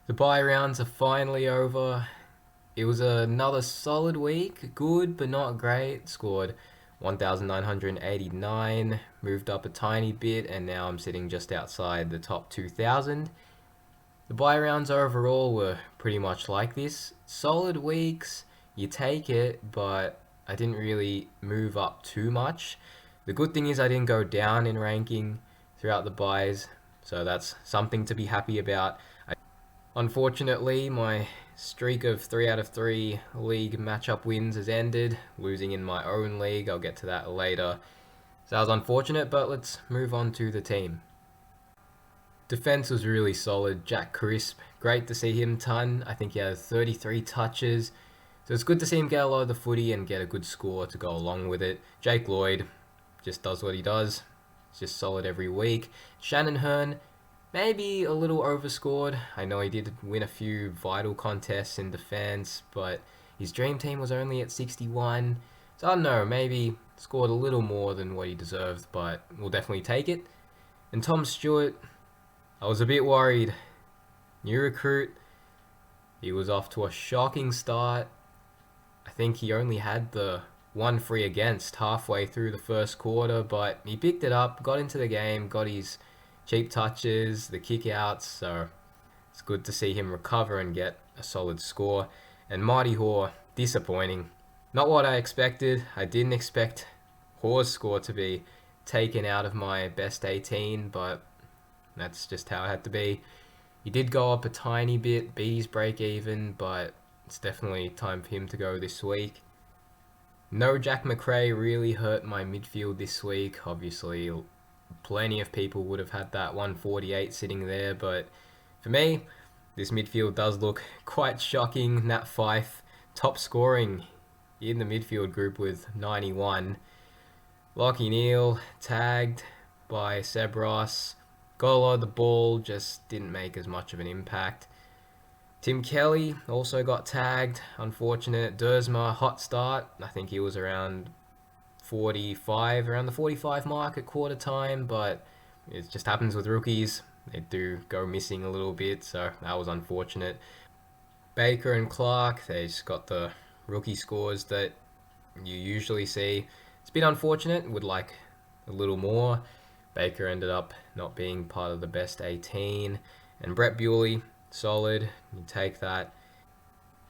The bye rounds are finally over. It was another solid week, good but not great. Scored 1,989, moved up a tiny bit, and now I'm sitting just outside the top 2,000. The bye rounds overall were pretty much like this. Solid weeks, you take it, but I didn't really move up too much. The good thing is I didn't go down in ranking throughout the buys, so that's something to be happy about. Unfortunately, my streak of 3 out of 3 league matchup wins has ended, losing in my own league. I'll get to that later. So that was unfortunate, but let's move on to the team. Defense was really solid. Jack Crisp, great to see him ton. I think he had 33 touches. So it's good to see him get a lot of the footy and get a good score to go along with it. Jake Lloyd just does what he does. It's just solid every week. Shannon Hearn, maybe a little overscored. I know he did win a few vital contests in defense, but his dream team was only at 61. So I don't know, maybe scored a little more than what he deserved, but we'll definitely take it. And Tom Stewart, I was a bit worried. New recruit, he was off to a shocking start. I think he only had the one free against halfway through the first quarter, but he picked it up, got into the game, got his cheap touches, the kick outs, so it's good to see him recover and get a solid score. And Marty Hoare, disappointing. Not what I expected. I didn't expect Hoare's score to be taken out of my best 18, but that's just how it had to be. He did go up a tiny bit, beat his break even, but it's definitely time for him to go this week. No Jack McRae really hurt my midfield this week. Obviously, plenty of people would have had that 148 sitting there, but for me, this midfield does look quite shocking. Nat Fyfe, top scoring in the midfield group with 91. Lockie Neal, tagged by Seb Ross. Got a lot of the ball, just didn't make as much of an impact. Tim Kelly also got tagged, unfortunate. Dersma, hot start. I think he was around 45, around the 45 mark at quarter time, but it just happens with rookies. They do go missing a little bit, so that was unfortunate. Baker and Clark, they just got the rookie scores that you usually see. It's a bit unfortunate, would like a little more. Baker ended up not being part of the best 18. And Brett Bewley, solid, you take that.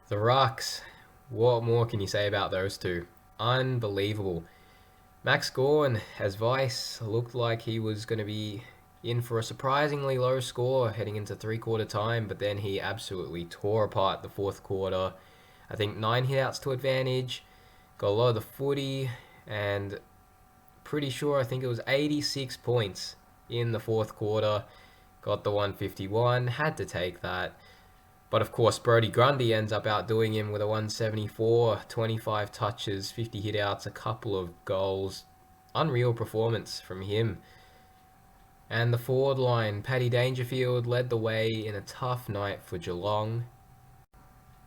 The Rucks, what more can you say about those two? Unbelievable. Max Gorn as Vice looked like he was going to be in for a surprisingly low score heading into three-quarter time, but then he absolutely tore apart the fourth quarter. I think 9 hitouts to advantage, got a lot of the footy, and pretty sure I think it was 86 points in the fourth quarter. Got the 151, had to take that. But of course, Brody Grundy ends up outdoing him with a 174, 25 touches, 50 hitouts, a couple of goals. Unreal performance from him. And the forward line, Paddy Dangerfield led the way in a tough night for Geelong.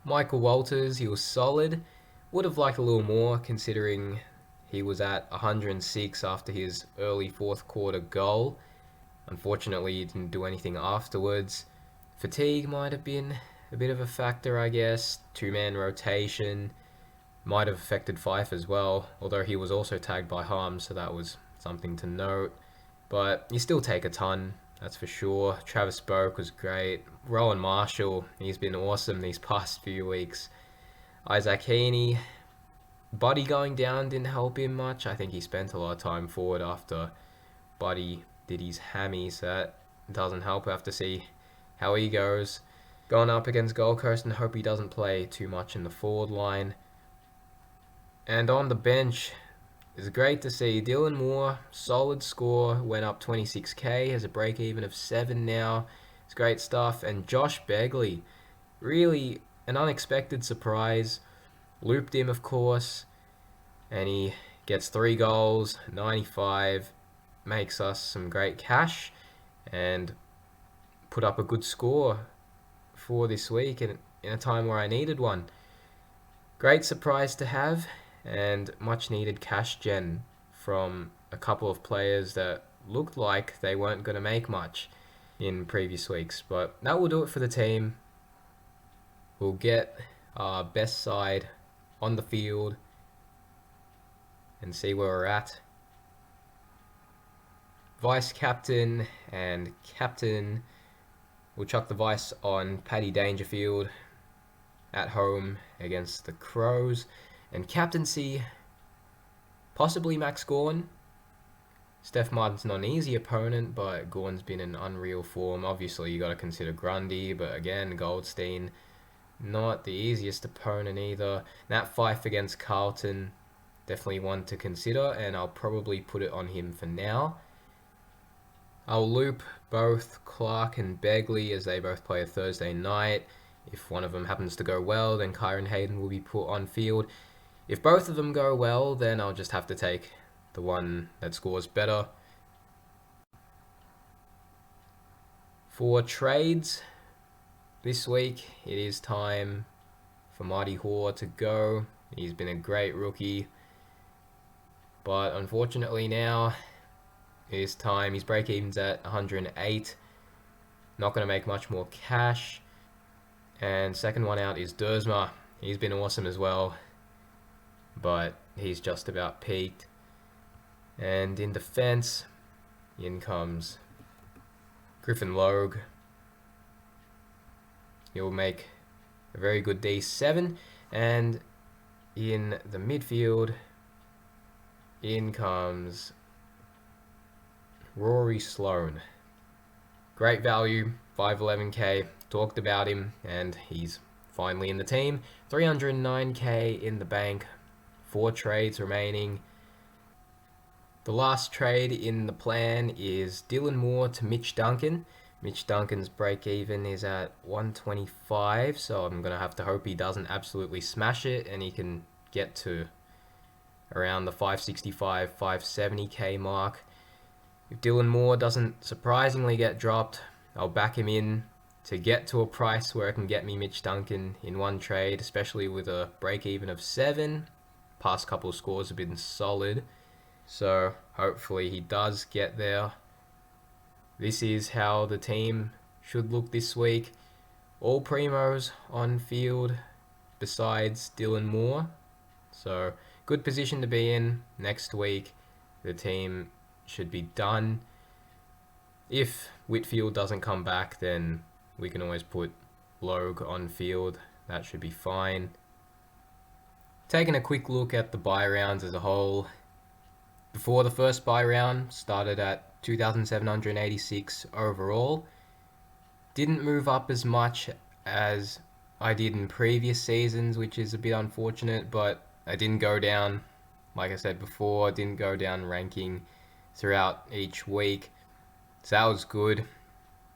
Michael Walters, he was solid. Would have liked a little more considering he was at 106 after his early fourth quarter goal. Unfortunately, he didn't do anything afterwards. Fatigue might have been a bit of a factor, I guess. Two-man rotation might have affected Fife as well, although he was also tagged by Harms, so that was something to note. But you still take a ton, that's for sure. Travis Boak was great. Rowan Marshall, he's been awesome these past few weeks. Isaac Heaney, Buddy going down didn't help him much. I think he spent a lot of time forward after Buddy did his hammy, so that doesn't help. We have to see how he goes. Going up against Gold Coast and hope he doesn't play too much in the forward line. And on the bench, it's great to see Dylan Moore, solid score, went up 26k, has a break even of 7 now. It's great stuff. And Josh Begley, really an unexpected surprise. Looped him, of course, and he gets 3 goals, 95, makes us some great cash, and put up a good score for this week in a time where I needed one. Great surprise to have, and much needed cash gen from a couple of players that looked like they weren't going to make much in previous weeks. But that will do it for the team. We'll get our best side on the field and see where we're at. Vice captain and captain. We'll chuck the vice on Paddy Dangerfield at home against the Crows. And captaincy, possibly Max Gawn. Steph Martin's not an easy opponent, but Gawn's been in unreal form. Obviously, you got to consider Grundy, but again, Goldstein, not the easiest opponent either. Nat Fyfe against Carlton, definitely one to consider, and I'll probably put it on him for now. I'll loop both Clark and Begley as they both play a Thursday night. If one of them happens to go well, then Kyron Hayden will be put on field. If both of them go well, then I'll just have to take the one that scores better. For trades this week, it is time for Marty Hoare to go. He's been a great rookie, but unfortunately now it is time. His break even's at 108. Not going to make much more cash. And second one out is Dersma. He's been awesome as well, but he's just about peaked. And in defense, in comes Griffin Logue. He'll make a very good D7. And in the midfield, in comes Rory Sloane. Great value, 511k. Talked about him, and he's finally in the team. 309k in the bank. 4 trades remaining. The last trade in the plan is Dylan Moore to Mitch Duncan. Mitch Duncan's break even is at 125, so I'm going to have to hope he doesn't absolutely smash it and he can get to around the 565, 570k mark. If Dylan Moore doesn't surprisingly get dropped, I'll back him in to get to a price where it can get me Mitch Duncan in one trade, especially with a break even of 7. Past couple of scores have been solid, so hopefully he does get there. This is how the team should look this week. All primos on field besides Dylan Moore, so good position to be in. Next week the team should be done. If Whitfield doesn't come back, then we can always put Logue on field. That should be fine. Taking a quick look at the buy rounds as a whole. Before the first buy round, started at 2,786 overall. Didn't move up as much as I did in previous seasons, which is a bit unfortunate, but I didn't go down, like I said before, didn't go down ranking throughout each week. So that was good.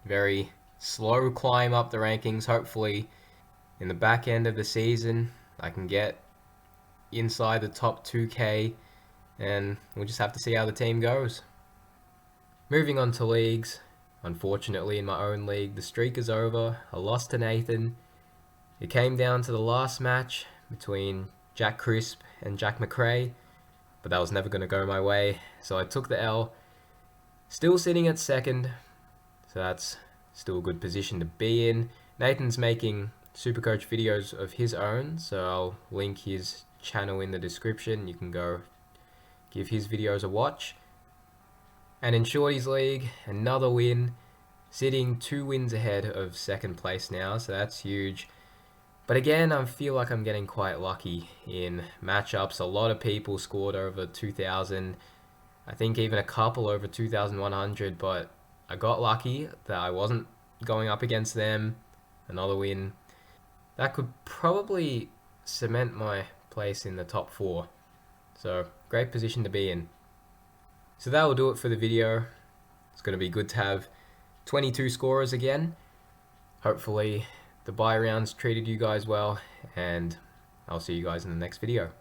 Very slow climb up the rankings. Hopefully in the back end of the season I can get inside the top 2k, and we'll just have to see how the team goes. Moving on to leagues. Unfortunately in my own league the streak is over. I lost to Nathan. It came down to the last match between Jack Crisp and Jack McRae, but that was never going to go my way, so I took the L. Still sitting at second, so that's still a good position to be in. Nathan's making SuperCoach videos of his own, so I'll link his channel in the description. You can go give his videos a watch. And in Shorty's League, another win, sitting 2 wins ahead of second place now, so that's huge. But again, I feel like I'm getting quite lucky in matchups. A lot of people scored over 2,000. I think even a couple over 2,100, but I got lucky that I wasn't going up against them. Another win. That could probably cement my place in the top 4. So, great position to be in. So that will do it for the video. It's going to be good to have 22 scorers again. Hopefully the buy rounds treated you guys well, and I'll see you guys in the next video.